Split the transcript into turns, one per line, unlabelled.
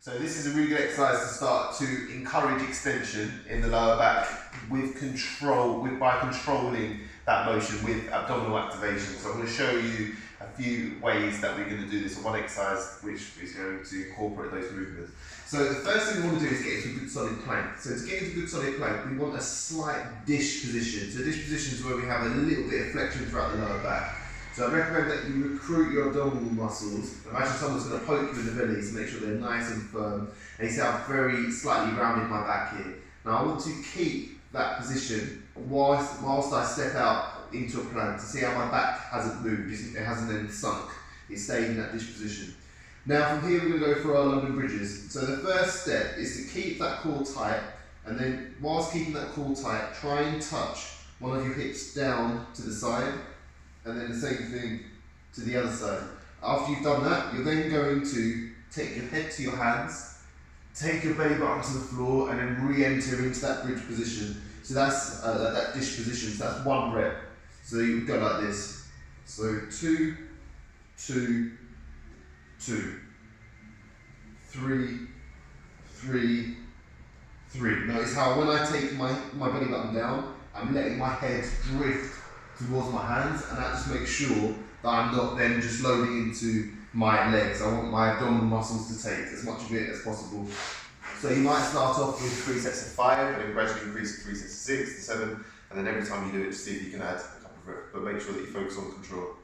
So this is a really good exercise to start to encourage extension in the lower back with control, by controlling that motion with abdominal activation. So I'm going to show you a few ways that we're going to do this, one exercise which is going to incorporate those movements. So the first thing we want to do is get into a good solid plank. So to get into a good solid plank, we want a slight dish position. So dish position is where we have a little bit of flexion throughout the lower back. So I recommend that you recruit your abdominal muscles. Imagine someone's going to poke you in the belly to make sure they're nice and firm. And you see I'm very slightly rounded my back here. Now I want to keep that position whilst I step out into a plank to see how my back hasn't moved, it hasn't then sunk, it's stayed in that dish position. Now from here we're going to go for our London bridges. So the first step is to keep that core tight, and then whilst keeping that core tight, try and touch one of your hips down to the side, and then the same thing to the other side. After you've done that, you're then going to take your head to your hands, take your belly button to the floor, and then re-enter into that bridge position. So that's that dish position, so that's one rep. So you would go like this. So 2, 2, 2, 3, 3, 3. Notice how when I take my belly button down, I'm letting my head drift towards my hands, and that just makes sure that I'm not then just loading into my legs. I want my abdominal muscles to take as much of it as possible. So you might start off with 3 sets of 5 and then gradually increase to 3 sets of 6 to 7, and then every time you do it, just see if you can add a couple of reps, but make sure that you focus on control.